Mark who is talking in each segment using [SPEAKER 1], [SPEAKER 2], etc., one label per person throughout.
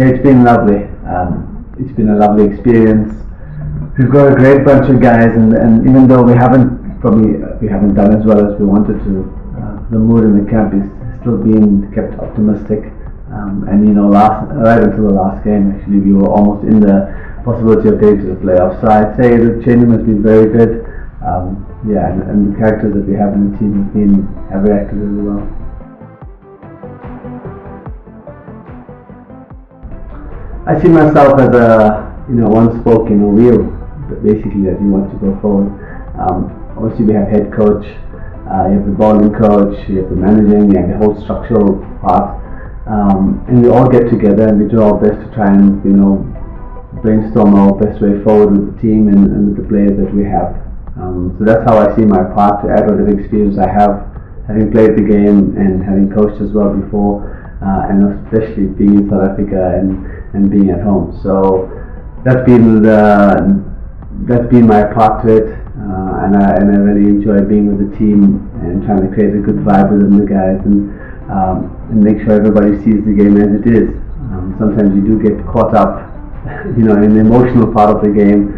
[SPEAKER 1] Yeah, it's been lovely. It's been a lovely experience. We've got a great bunch of guys, and even though we haven't done as well as we wanted to, the mood in the camp is still being kept optimistic. And right until the last game, actually, we were almost in the possibility of getting to the playoffs. So I'd say the training has been very good. And the characters that we have in the team have reacted really well. I see myself as a one spoke in a wheel, basically, that you want to go forward. Obviously, we have head coach, you have the bowling coach, you have the managing, you have the whole structural part, and we all get together and we do our best to try and brainstorm our best way forward with the team and with the players that we have. So that's how I see my part, to add whatever experience I have, having played the game and having coached as well before, and especially being in South Africa and being at home. So that's been my part to it, and I really enjoy being with the team and trying to create a good vibe within the guys and make sure everybody sees the game as it is. Sometimes you do get caught up in the emotional part of the game,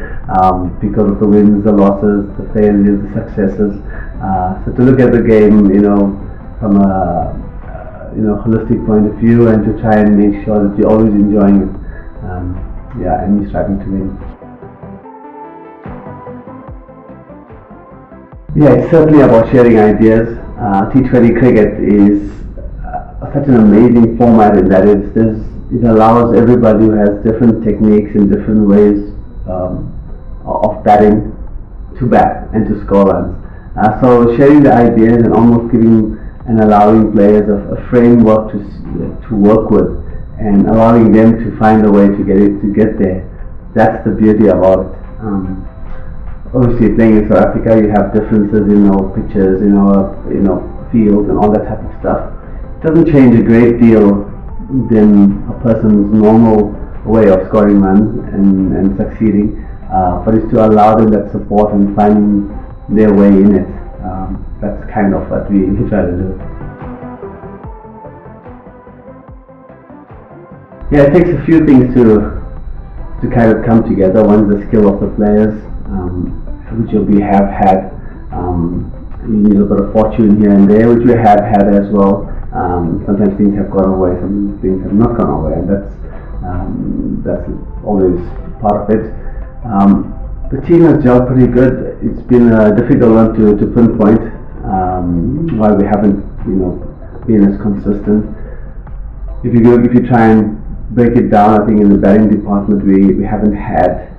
[SPEAKER 1] because of the wins, the losses, the failures, the successes. So to look at the game, from a holistic point of view, and to try and make sure that you're always enjoying it, and you're striving to win. Yeah, it's certainly about sharing ideas. T20 cricket is such an amazing format in that it allows everybody who has different techniques and different ways of batting to bat and to score runs. So sharing the ideas and almost giving and allowing players a framework to work with, and allowing them to find a way to get there. That's the beauty about it. Obviously, playing in South Africa, you have differences in our pitches, in our field, and all that type of stuff. It doesn't change a great deal than a person's normal way of scoring runs and succeeding, but it's to allow them that support and finding their way in it. That's kind of what we try to do. Yeah, it takes a few things to kind of come together. One is the skill of the players, which we have had. You need a bit of fortune here and there, which we have had as well. Sometimes things have gone away, some things have not gone away, and that's always part of it. The team has gelled pretty good. It's been a difficult one to pinpoint why we haven't been as consistent. If you try and break it down, I think in the batting department we haven't had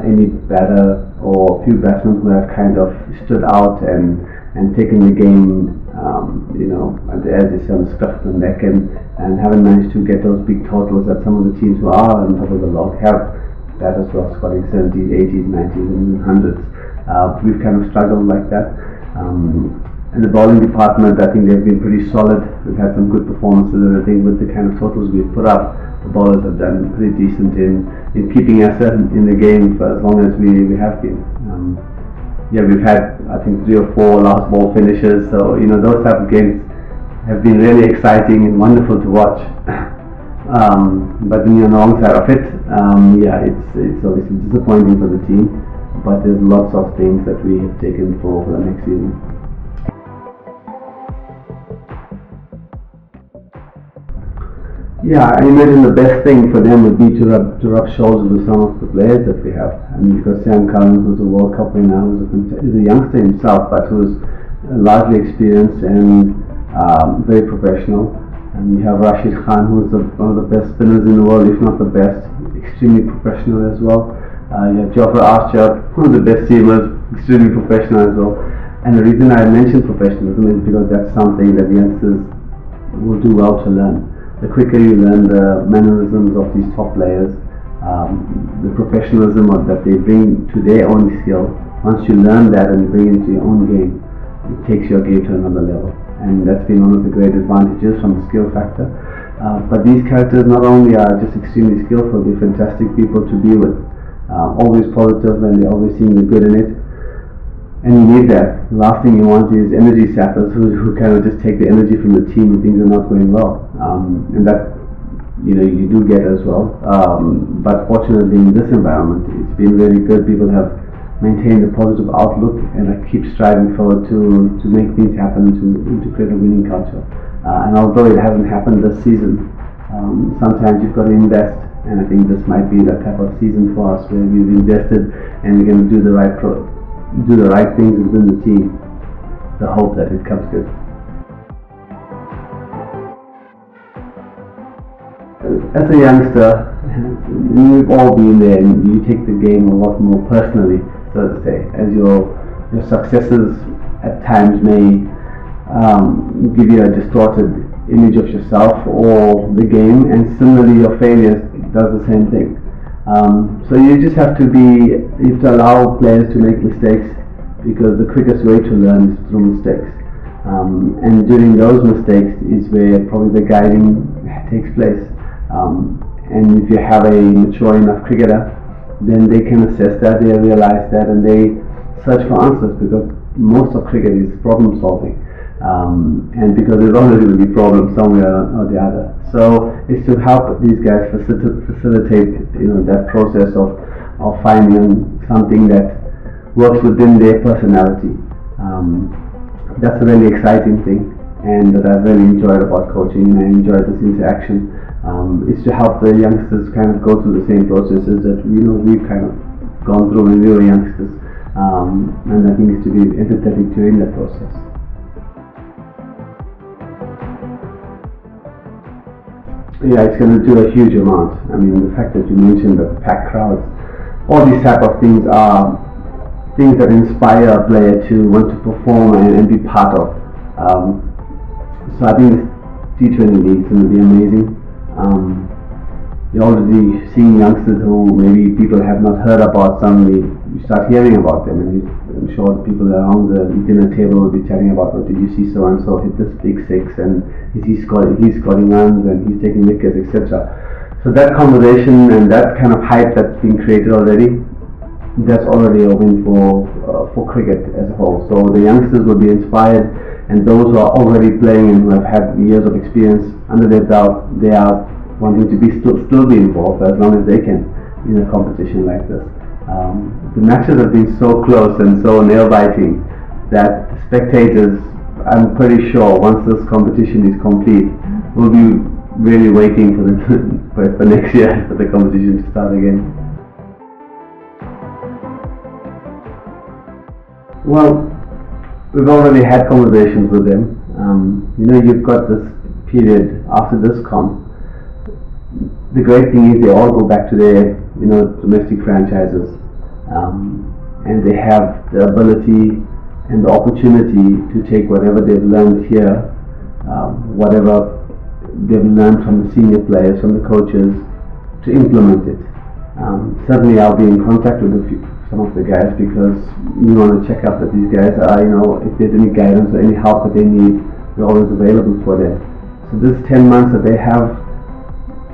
[SPEAKER 1] any batter or few batsmen who have kind of stood out and taken the game, as they say, on the scruff of the neck, and haven't managed to get those big totals that some of the teams who are on top of the log have. Batters who are scoring 70s, 80s, 90s, and 100s. We've kind of struggled like that. In the bowling department, I think they've been pretty solid. We've had some good performances, and I think with the kind of totals we've put up, the bowlers have done pretty decent in keeping us in the game for as long as we have been. We've had, I think, 3 or 4 last ball finishes, so those type of games have been really exciting and wonderful to watch. But when you're on the wrong side of it, it's obviously disappointing for the team, but there's lots of things that we have taken for the next season. Yeah, I imagine the best thing for them would be to rub shoulders with some of the players that we have. And because Sam Curran, who's a World Cup winner, is a youngster himself, but who's largely experienced and very professional. And you have Rashid Khan, who's one of the best spinners in the world, if not the best, extremely professional as well. You have Jofra Archer, one of the best seamers, extremely professional as well. And the reason I mention professionalism is because that's something that the youngsters will do well to learn. The quicker you learn the mannerisms of these top players, the professionalism that they bring to their own skill, once you learn that and bring it into your own game, it takes your game to another level. And that's been one of the great advantages from the skill factor. But these characters not only are just extremely skillful, they're fantastic people to be with. Always positive, and they're always seeing the good in it. And you need that. The last thing you want is energy sappers who kind of just take the energy from the team when things are not going well. And that you do get as well. But fortunately, in this environment, it's been really good. People have maintained a positive outlook and keep striving forward to make things happen, to create a winning culture. And although it hasn't happened this season, sometimes you've got to invest, and I think this might be that type of season for us where we've invested and we're going to do the right things within the team. The hope that it comes good. As a youngster, we've all been there, and you take the game a lot more personally, so to say, as your successes at times may give you a distorted image of yourself or the game, and similarly your failures does the same thing. So you just have to allow players to make mistakes, because the quickest way to learn is through mistakes. And during those mistakes is where probably the guiding takes place. And if you have a mature enough cricketer, then they can assess that, they realize that, and they search for answers, because most of cricket is problem solving. And because there's always going to be problems somewhere or the other. So it's to help these guys facilitate that process of finding something that works within their personality. That's a really exciting thing, and that I've really enjoyed about coaching, and I enjoyed this interaction. It's to help the youngsters kind of go through the same processes that we've kind of gone through when we were youngsters, and I think it's to be empathetic during that process. Yeah, it's going to do a huge amount. I mean, the fact that you mentioned the packed crowds, all these type of things are things that inspire a player to want to perform and be part of. So I think this T20 league is going to be amazing. You're already seeing youngsters who maybe people have not heard about. Suddenly you start hearing about them, and I'm sure the people around the dinner table will be chatting about, did you see so and so hit this big six, and he's scoring runs and he's taking wickets, etc. So that conversation and that kind of hype that's been created already, that's already a win for cricket as a whole. So the youngsters will be inspired, and those who are already playing and who have had years of experience under their belt, they are wanting to be still be involved as long as they can in a competition like this. The matches have been so close and so nail-biting that the spectators, I'm pretty sure, once this competition is complete, will be really waiting for next year for the competition to start again. Well, we've already had conversations with them. You've got this period after this comp. The great thing is they all go back to their domestic franchises, and they have the ability and the opportunity to take whatever they've learned here, whatever they've learned from the senior players, from the coaches, to implement it. Certainly I'll be in contact with some of the guys, because you want to check up that these guys are, if there's any guidance or any help that they need, we're always available for them. So this 10 months that they have,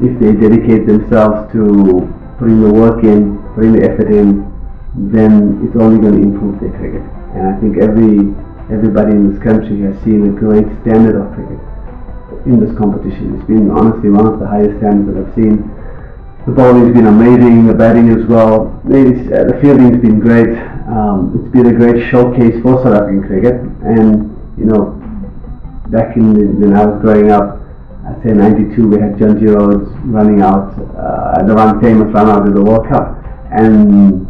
[SPEAKER 1] if they dedicate themselves to putting the work in, putting the effort in, then it's only going to improve their cricket. And I think everybody in this country has seen a great standard of cricket in this competition. It's been honestly one of the highest standards that I've seen. The bowling has been amazing, the batting as well. The fielding has been great. It's been a great showcase for South African cricket. And back when I was growing up, I'd say 92, we had Junji Rhodes running out, the famous run out in the World Cup. And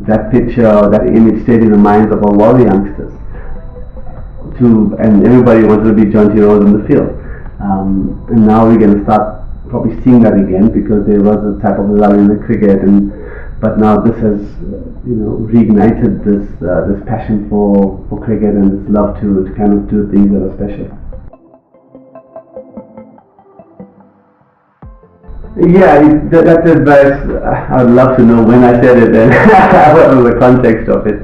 [SPEAKER 1] that picture, that image stayed in the minds of a lot of youngsters. And everybody wanted to be Junji Rhodes in the field. And now we're going to start probably seeing that again, because there was a type of lull in the cricket, but now this has reignited this passion for cricket and this love to kind of do things that are special. Yeah, that advice, I'd love to know when I said it and what was the context of it.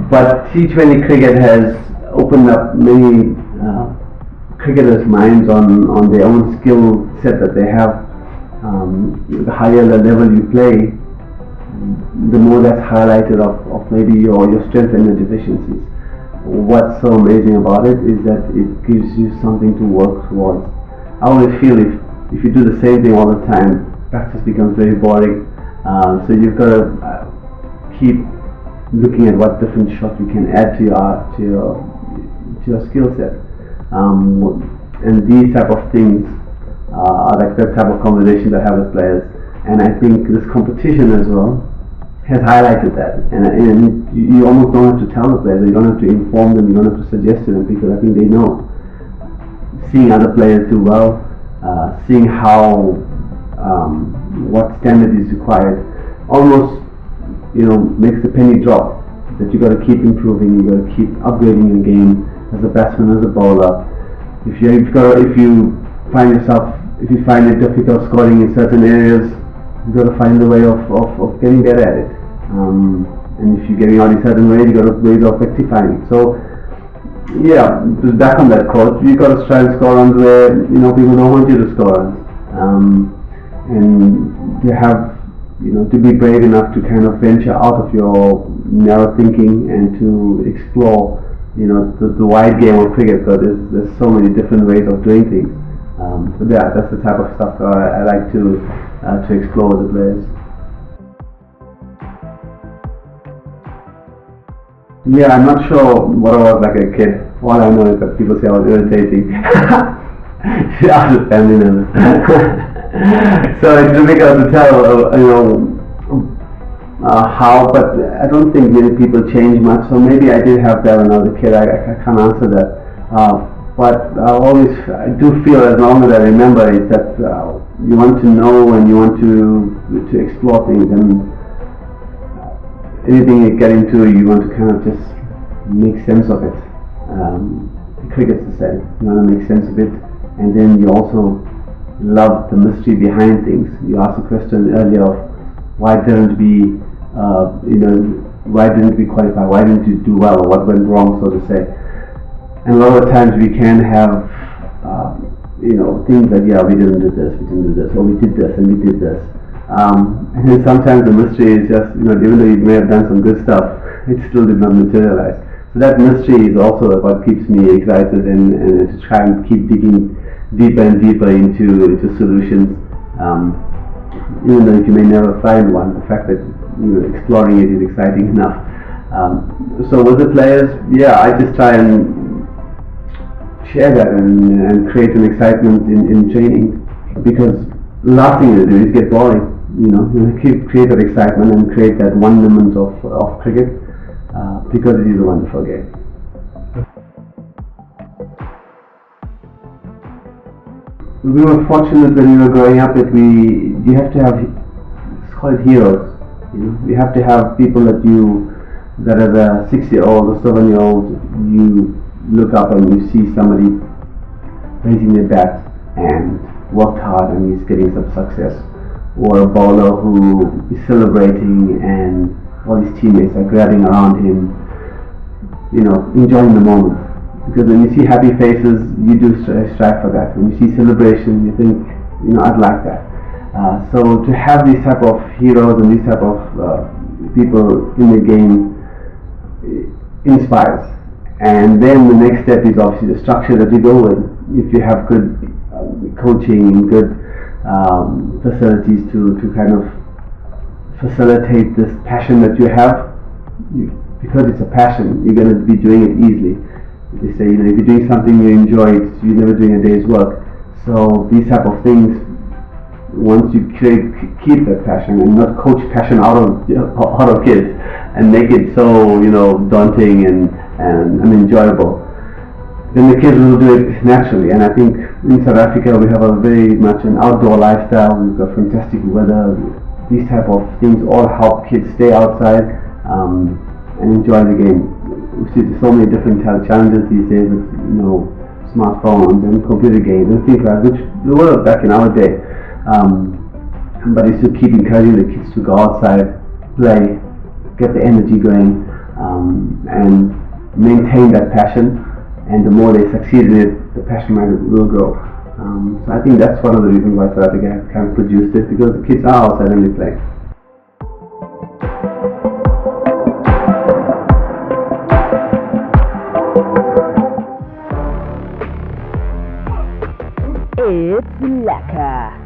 [SPEAKER 1] But T20 cricket has opened up many cricketers' minds on their own skill set that they have. The higher the level you play, the more that's highlighted of maybe your strengths and your deficiencies. What's so amazing about it is that it gives you something to work towards. I always feel if if you do the same thing all the time, practice becomes very boring. So you've got to keep looking at what different shots you can add to your skill set. And these type of things are like the type of conversations I have with players. And I think this competition as well has highlighted that. And you almost don't have to tell the players, you don't have to inform them, you don't have to suggest to them, because I think they know. Seeing other players do well, seeing how what standard is required, almost makes the penny drop. That you got to keep improving, you got to keep upgrading your game as a batsman, as a bowler. If you find it difficult scoring in certain areas, you got to find a way of getting better at it. And if you're getting out in certain ways, you got to ways of rectifying it. So yeah, just back on that quote, you got to try and score runs where people don't want you to score runs, and you have to be brave enough to kind of venture out of your narrow thinking and to explore the wide game of cricket, because there's so many different ways of doing things. So yeah, that's the type of stuff I like to explore with the players. Yeah, I'm not sure what I was like a kid. All I know is that people say I was irritating. Yeah, the family members. So it's difficult to tell, how, but I don't think many people change much. So maybe I did have that when I was a kid. I can't answer that. But I do feel, as long as I remember, is that you want to know and you want to explore things, and anything you get into, you want to kind of just make sense of it. Cricket's the same. You want to make sense of it, and then you also love the mystery behind things. You asked a question earlier of why didn't we qualify? Why didn't you do well? Or what went wrong, so to say? And a lot of times we can have things that we didn't do this, or we did this and we did this. And then sometimes the mystery is just, even though you may have done some good stuff, it still did not materialize. So that mystery is also what keeps me excited, and to try and keep digging deeper and deeper into solutions. Even though you may never find one, the fact that exploring it is exciting enough. So with the players, I just try and share that and create an excitement in training, because the last thing you do is get boring. Create that excitement and create that wonderment of cricket, because it is a wonderful game. We were fortunate when we were growing up that you have to have, let's call it heroes. You have to have people that as a 6-year-old or 7-year-old, you look up and you see somebody raising their bat and worked hard and he's getting some success, or a bowler who is celebrating and all his teammates are grabbing around him, enjoying the moment. Because when you see happy faces, you do strive for that. When you see celebration, you think, I'd like that. So to have these type of heroes and these type of people in the game inspires. And then the next step is obviously the structure that you go with. If you have good coaching and good facilities to kind of facilitate this passion that you have, because it's a passion, you're going to be doing it easily. They say, if you're doing something you enjoy, you're never doing a day's work. So these type of things, once you keep that passion and not coach passion out of kids and make it so daunting and unenjoyable, then the kids will do it naturally. And I think in South Africa we have a very much an outdoor lifestyle. We've got fantastic weather. These type of things all help kids stay outside and enjoy the game. We see so many different challenges these days with smartphones and computer games and things like that, which they were back in our day. But it's to keep encouraging the kids to go outside, play, get the energy going, and maintain that passion. And the more they succeed in it, the passion will grow. So I think that's one of the reasons why South Africa has kind of produced it, because the kids are outside and they play.
[SPEAKER 2] It's lekker.